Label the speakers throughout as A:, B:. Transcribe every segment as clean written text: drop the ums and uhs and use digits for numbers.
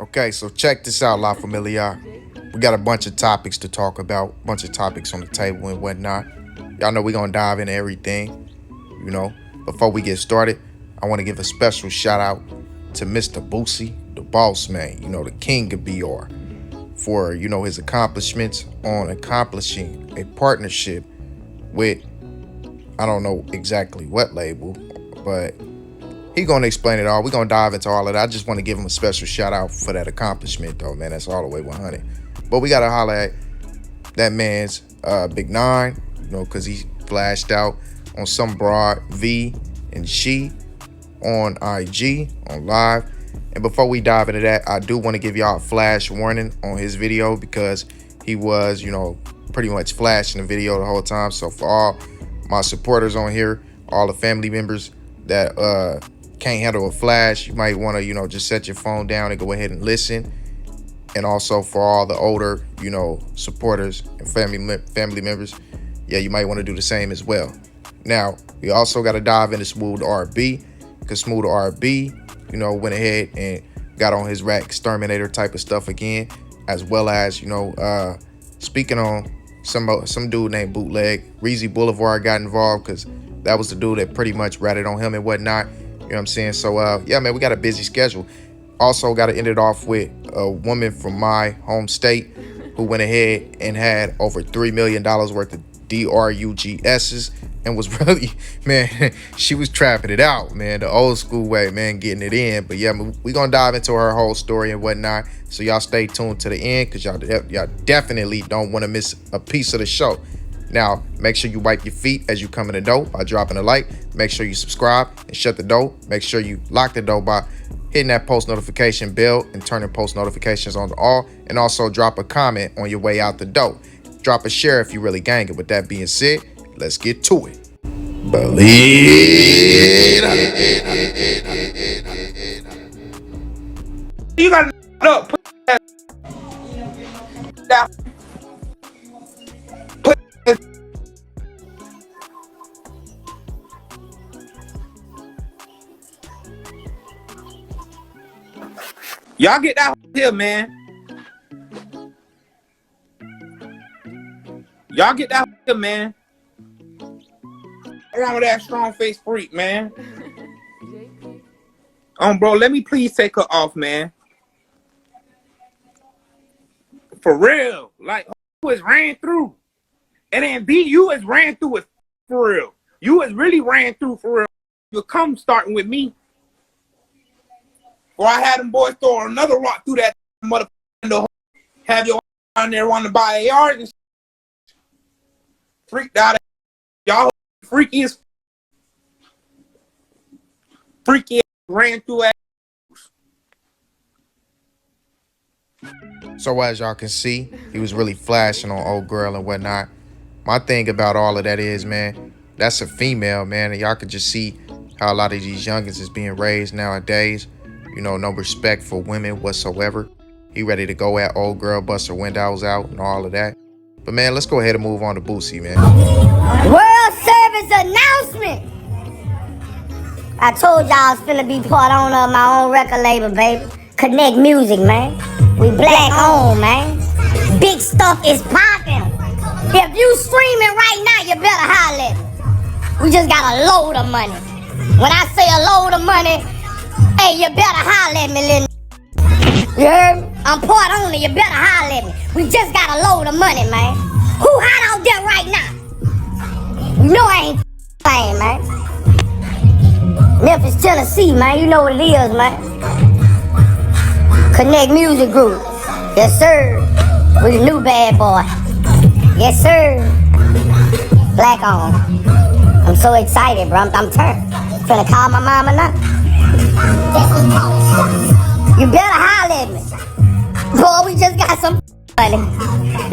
A: Okay, so check this out, La Familia. We got a bunch of topics to talk about, a bunch of topics on the table and whatnot. Y'all know we're gonna dive into everything, you know. Before we get started, I want to give a special shout out to Mr. Boosie, the boss man, the king of BR, for, his accomplishments on accomplishing a partnership with, I don't know exactly what label, but he gonna explain it all. We're gonna dive into all of that. I just want to give him a special shout out for that accomplishment though, man. That's all the way 100. But we gotta holler at that man's BigNine, because he flashed out on some broad V and she on IG, on live. And before we dive into that, I do want to give y'all a flash warning on his video because he was, pretty much flashing the video the whole time. So for all my supporters on here, all the family members that can't handle a flash, you might want to, just set your phone down and go ahead and listen. And also for all the older, supporters and family members, yeah, you might want to do the same as well. Now, we also got to dive into Smoove RB because Smoove RB, went ahead and got on his rat exterminator type of stuff again, as well as, speaking on some dude named Bootleg. Reezy Boulevard got involved because that was the dude that pretty much ratted on him and whatnot. You know what I'm saying? So, yeah, man, we got a busy schedule. Also got to end it off with a woman from my home state who went ahead and had over $3 million worth of DRUGSs and was really, man, she was trapping it out, man, the old school way, man, getting it in. But yeah, we gonna dive into her whole story and whatnot. So y'all stay tuned to the end because y'all definitely don't want to miss a piece of the show. Now, make sure you wipe your feet as you come in the door by dropping a like. Make sure you subscribe and shut the door. Make sure you lock the door by hitting that post notification bell and turning post notifications on to all. And also drop a comment on your way out the door. Drop a share if you really gang it. With that being said, let's get to it. Believe.
B: You gotta up, put that down, put that. Y'all get that here, man. Y'all get that here, man. Around with that strong face freak, man. Bro, let me please take her off, man. For real. Like, who is ran through. And then B, you is ran through it for real. You is really ran through for real. You come starting with me. Or I had them boys throw another rock through that motherfucker. Have your down there wanting to buy a yard and freaked out. Y'all freaky as ran through it.
A: So as y'all can see, he was really flashing on old girl and whatnot. My thing about all of that is, man, that's a female, man. And y'all can just see how a lot of these youngins is being raised nowadays. No respect for women whatsoever. He ready to go at old girl, bust her windows out and all of that. But man, let's go ahead and move on to Boosie, man.
C: World Service announcement. I told y'all I was finna be part owner of my own record label, baby. Connect Music, man. We black owned, man. Big stuff is popping. If you streaming right now, you better holler at me. We just got a load of money. When I say a load of money, hey, you better holler at me, little. You heard me? I'm part owner, you better holler at me. We just got a load of money, man. Who hot out there right now? You know I ain't playing, man. Memphis, Tennessee, man. You know what it is, man. Connect Music Group. Yes, sir. We the new bad boy. Yes, sir. Black on. I'm so excited, bro. I'm turned. Finna call my mama now. You better holler at me. Boy, we just got some money.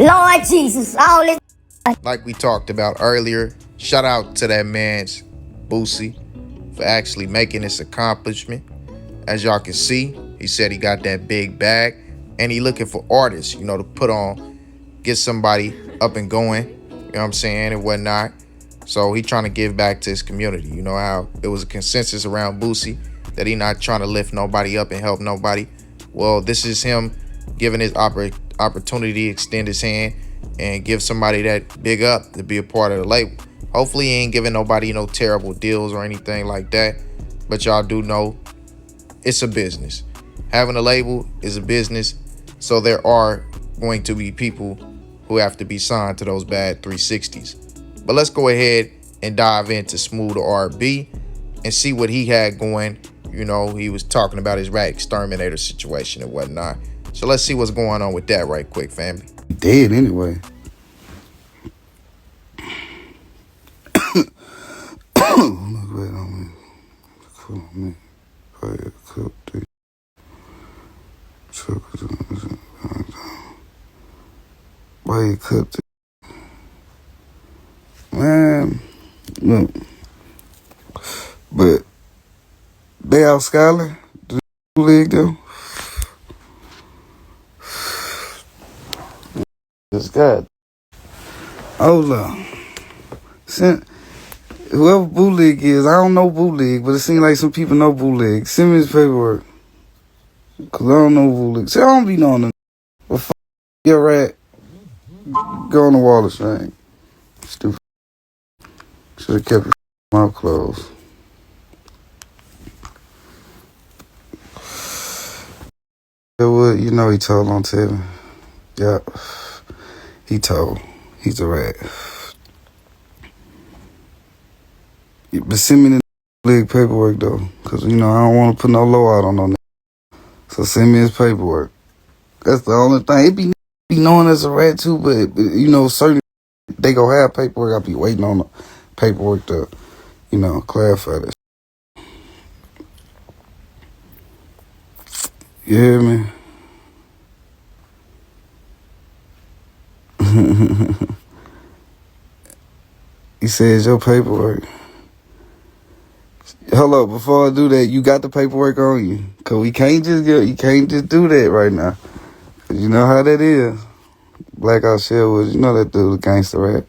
C: Lord Jesus, all this.
A: Like we talked about earlier, shout out to that man's Boosie for actually making this accomplishment. As y'all can see, he said he got that big bag and he looking for artists, to put on, get somebody up and going, you know what I'm saying, and whatnot. So he trying to give back to his community. You know how it was a consensus around Boosie that he not trying to lift nobody up and help nobody. Well, this is him giving his opportunity, extend his hand, and give somebody that big up to be a part of the label. Hopefully, he ain't giving nobody no terrible deals or anything like that. But y'all do know it's a business. Having a label is a business. So there are going to be people who have to be signed to those bad 360s. But let's go ahead and dive into Smoove RB and see what he had going. You know, he was talking about his rat exterminator situation and whatnot. So let's see what's going on with that right quick, family.
D: Dead anyway. Wait on me. Cool me. Why you cooked it? Man, look. But they out Skyler, the league though. This guy. Hold on. Whoever Bootleg is, I don't know Bootleg, but it seems like some people know Bootleg. Send me his paperwork. Cause I don't know Bootleg. See, I don't be knowing them. Well, your rat. Go on the wall of shame. Stupid. Should have kept your mouth closed. You know he told on Tevin. Yep. He told. He's a rat. But send me the league paperwork though. Cause you know I don't want to put no low out on no. So send me his paperwork. That's the only thing. It be known as a rat too, but you know, certain they go have paperwork. I'll be waiting on the paperwork to, you know, clarify this. You hear me? He says your paperwork. Hold up, before I do that, you got the paperwork on you. Cause you can't just do that right now. Cause you know how that is. Blackout Shell was, you know that dude, the gangster rat.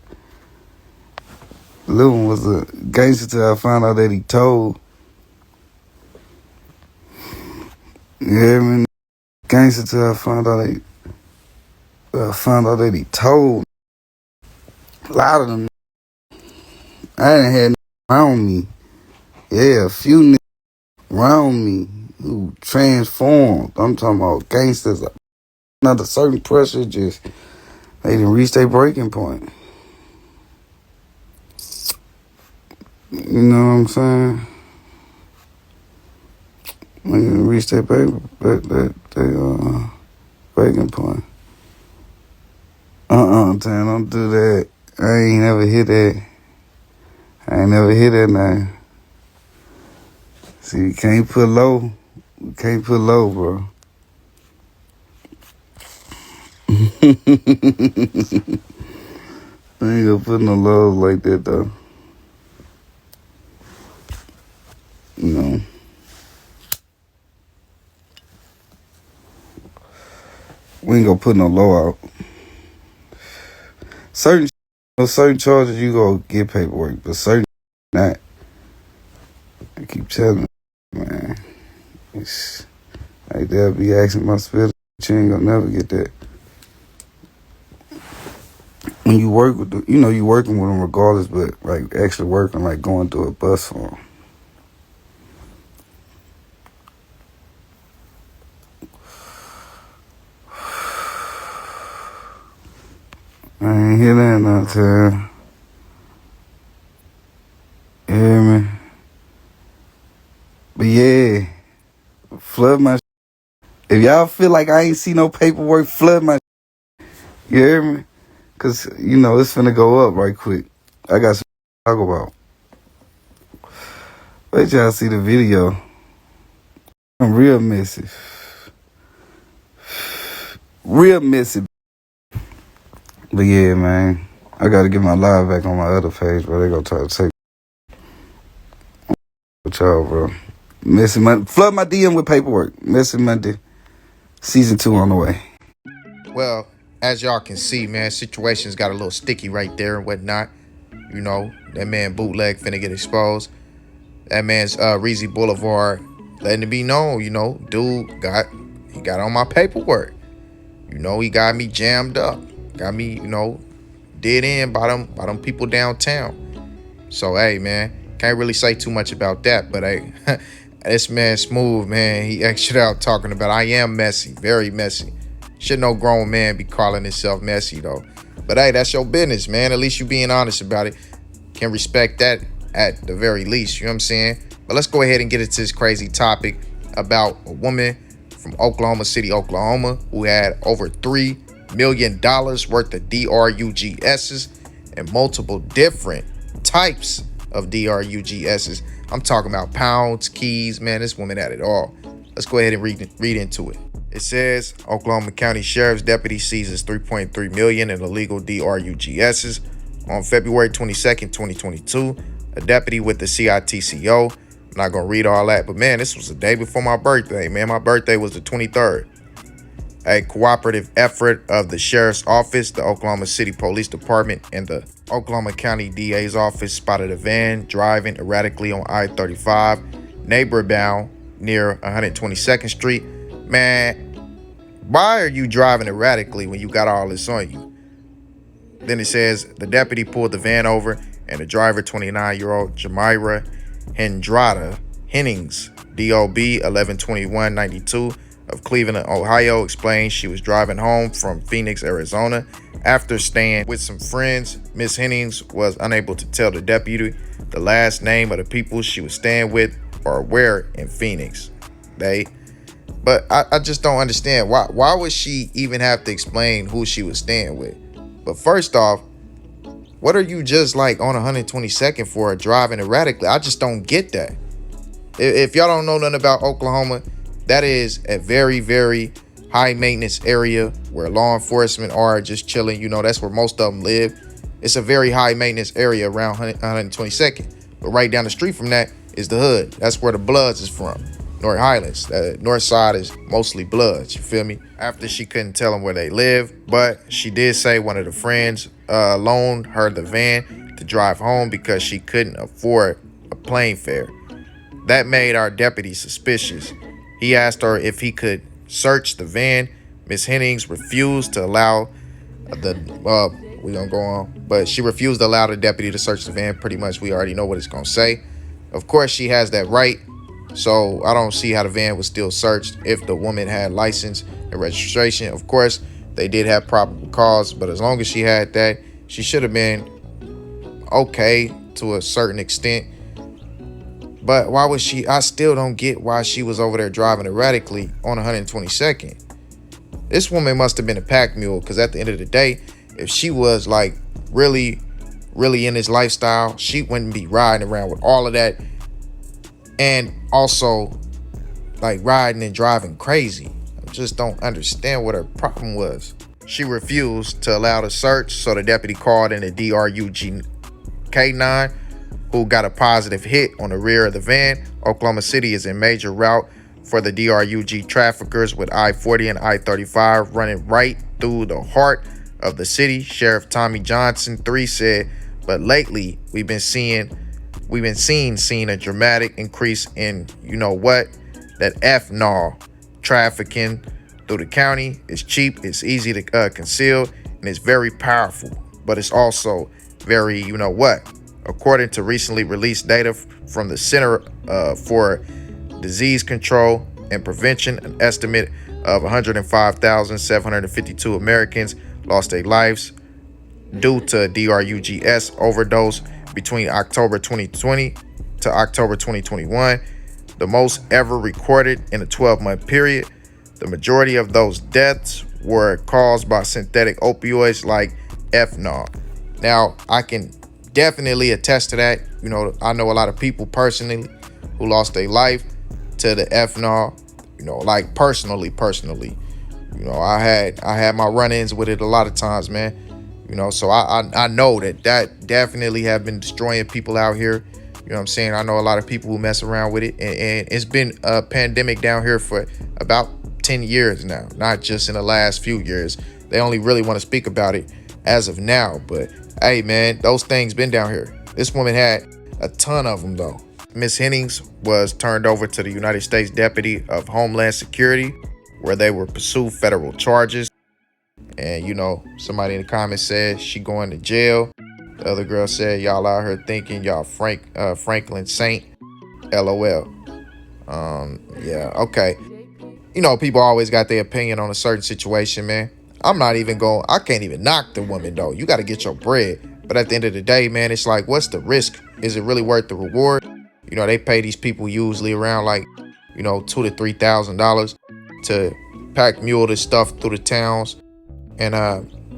D: Lil one was a gangster till I found out that he told. You hear me? Gangster till I found out that he told. A lot of them. I didn't have around me. Yeah, a few niggas around me who transformed. I'm talking about gangsters. Not a certain pressure, just they didn't reach their breaking point. You know what I'm saying? They didn't reach their breaking point. Tan, don't do that. I ain't never hit that. I ain't never hit that now. See, you can't put low. You can't put low, bro. I ain't gonna put no low like that, though. You know. We ain't gonna put no low out. Certain charges you go get paperwork, but certain not. I keep telling you, man. It's like they'll be asking my spirit, you ain't gonna never get that. When you work with them, you know you working with them regardless, but like actually working, like going through a bus for them. I ain't hear that no time. You hear me? But yeah, flood my. If y'all feel like I ain't see no paperwork, flood my. You hear me? Cause you know it's finna go up right quick. I got some to talk about. Wait y'all see the video. I'm real messy. Real messy. But yeah, man. I gotta get my live back on my other page, bro. They gonna try to take with y'all, bro. Messy Monday. Flood my DM with paperwork. Messy Monday. Season 2 on the way.
A: Well, as y'all can see, man, situations got a little sticky right there and whatnot. You know, that man Bootleg finna get exposed. That man's Reezy Boulevard letting it be known, you know, dude got he got on my paperwork. You know, he got me jammed up. Got me, dead in by them people downtown. So, hey, man, can't really say too much about that. But, hey, this man Smoove, man, he extra out talking about I am messy, very messy. Should no grown man be calling himself messy, though. But, hey, that's your business, man. At least you being honest about it. Can respect that at the very least, you know what I'm saying? But let's go ahead and get into this crazy topic about a woman from Oklahoma City, Oklahoma, who had over $3 million worth of DRUGSs and multiple different types of DRUGSs. I'm talking about pounds, keys, man, this woman had it all. Let's go ahead and read into it. It says, Oklahoma County Sheriff's Deputy seizes $3.3 million in illegal DRUGSs. On February 22nd, 2022, a deputy with the CITCO, I'm not going to read all that, but man, this was the day before my birthday, man. My birthday was the 23rd. A cooperative effort of the Sheriff's Office, the Oklahoma City Police Department, and the Oklahoma County DA's office spotted a van driving erratically on I-35, neighbor-bound near 122nd Street. Man, why are you driving erratically when you got all this on you? Then it says the deputy pulled the van over and the driver, 29-year-old Jamira Hendrada Hennings, DOB 112192 of Cleveland, Ohio, explained she was driving home from Phoenix, Arizona. After staying with some friends, Miss Hennings was unable to tell the deputy the last name of the people she was staying with or where in Phoenix. But I just don't understand. Why would she even have to explain who she was staying with? But first off, what are you just like on 122nd for driving erratically? I just don't get that. If y'all don't know nothing about Oklahoma, that is a very, very high maintenance area where law enforcement are just chilling. You know, that's where most of them live. It's a very high maintenance area around 122nd. But right down the street from that is the hood. That's where the Bloods is from. North Highlands. The north side is mostly Bloods, you feel me? After she couldn't tell them where they live, but she did say one of the friends loaned her the van to drive home because she couldn't afford a plane fare. That made our deputy suspicious. He asked her if he could search the van. Miss Hennings refused to allow we're gonna go on, but she refused to allow the deputy to search the van. Pretty much, we already know what it's gonna say. Of course, she has that right. So I don't see how the van was still searched if the woman had license and registration. Of course, they did have probable cause, but as long as she had that, she should have been okay to a certain extent. But why was she? I still don't get why she was over there driving erratically on 122nd. This woman must have been a pack mule, because at the end of the day, if she was like really, really in this lifestyle, she wouldn't be riding around with all of that. And also, like, riding and driving crazy. I just don't understand what her problem was. She refused to allow the search, so the deputy called in a DRUG K9, who got a positive hit on the rear of the van. Oklahoma City is a major route for the DRUG traffickers, with I-40 and I-35 running right through the heart of the city. Sheriff Tommy Johnson, 3, said, but lately we've been seeing a dramatic increase in, you know what, that ethanol trafficking through the county. It's cheap, it's easy to conceal, and it's very powerful, but it's also very, you know what, according to recently released data from the Center for Disease Control and Prevention, an estimate of 105,752 Americans lost their lives due to DRUGS overdose between October 2020 to October 2021, the most ever recorded in a 12-month period. The majority of those deaths were caused by synthetic opioids like ethanol. Now, I can definitely attest to that. You know, I know a lot of people personally who lost their life to the ethanol, you know, like personally. You know, I had my run-ins with it a lot of times, man. You know, so I know that definitely have been destroying people out here. You know what I'm saying? I know a lot of people who mess around with it. And it's been a pandemic down here for about 10 years now, not just in the last few years. They only really want to speak about it as of now. But, hey, man, those things been down here. This woman had a ton of them, though. Miss Hennings was turned over to the United States Deputy of Homeland Security, where they will pursue federal charges. And, you know, somebody in the comments said she going to jail. The other girl said, y'all out here thinking y'all Franklin Saint. LOL. Yeah, okay. You know, people always got their opinion on a certain situation, man. I can't even knock the woman, though. You got to get your bread. But at the end of the day, man, it's like, what's the risk? Is it really worth the reward? You know, they pay these people usually around like, you know, $2,000 to $3,000 to pack mule this stuff through the towns. And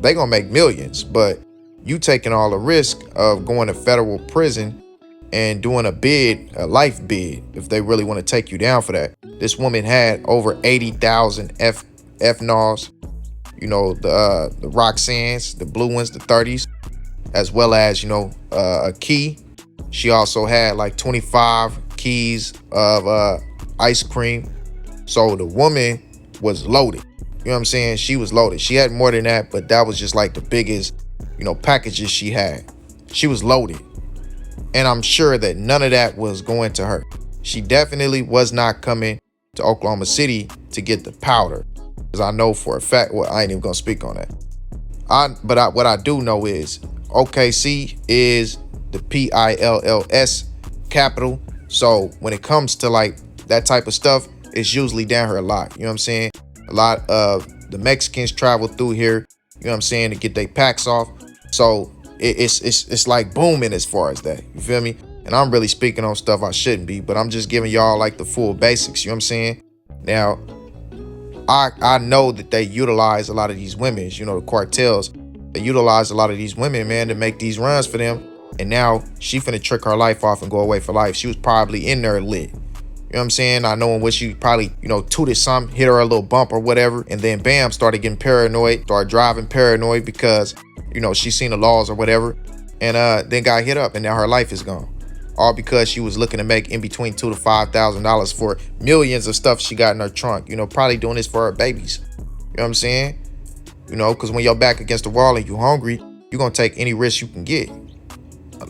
A: they gonna make millions. But you taking all the risk of going to federal prison and doing a life bid, if they really want to take you down for that. This woman had over 80,000 FNOS, you know, the Roxannes, the blue ones, the 30s, as well as, you know, a key. She also had like 25 keys of ice cream. So the woman was loaded. You know what I'm saying? She was loaded. She had more than that, but that was just like the biggest, you know, packages she had. She was loaded. And I'm sure that none of that was going to her. She definitely was not coming to Oklahoma City to get the powder. Because I know for a fact, well, I ain't even going to speak on that. What I do know is OKC is the PILLS capital. So when it comes to like that type of stuff, it's usually down here a lot. You know what I'm saying? A lot of the Mexicans travel through here, you know what I'm saying, to get their packs off. So it's like booming as far as that. You feel me? And I'm really speaking on stuff I shouldn't be, but I'm just giving y'all like the full basics. You know what I'm saying? Now, I know that they utilize a lot of these women, you know, the cartels. They utilize a lot of these women, man, to make these runs for them. And now she finna trick her life off and go away for life. She was probably in there lit. You know what I'm saying? I know in which she probably, you know, tooted something, hit her a little bump or whatever. And then bam, started getting paranoid, started driving paranoid because, you know, she seen the laws or whatever. And then got hit up and now her life is gone. All because she was looking to make in between $2,000 to $5,000 for millions of stuff she got in her trunk. You know, probably doing this for her babies. You know what I'm saying? You know, because when you're back against the wall and you're hungry, you're going to take any risk you can get.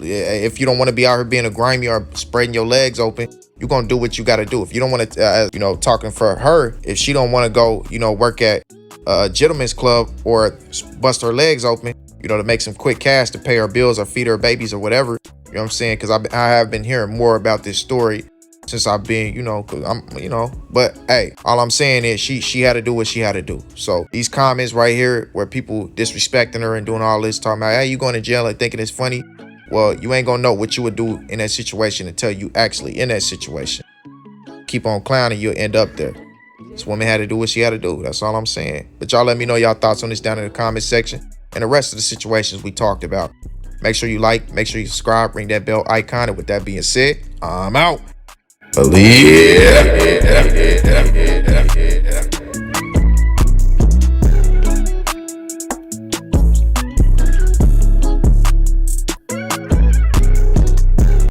A: If you don't want to be out here being a grimy or spreading your legs open, you're going to do what you got to do. If you don't want to, you know, talking for her, if she don't want to go, you know, work at a gentleman's club or bust her legs open, you know, to make some quick cash to pay her bills or feed her babies or whatever. You know what I'm saying? Because I have been hearing more about this story since I've been, you know, because I'm, you know, but hey, all I'm saying is she had to do what she had to do. So these comments right here where people disrespecting her and doing all this, talking about, hey, you going to jail and thinking it's funny. Well, you ain't gonna know what you would do in that situation until you actually in that situation. Keep on clowning, you'll end up there. This woman had to do what she had to do. That's all I'm saying. But y'all let me know y'all thoughts on this down in the comment section and the rest of the situations we talked about. Make sure you like, make sure you subscribe, ring that bell icon. And with that being said, I'm out. Believe.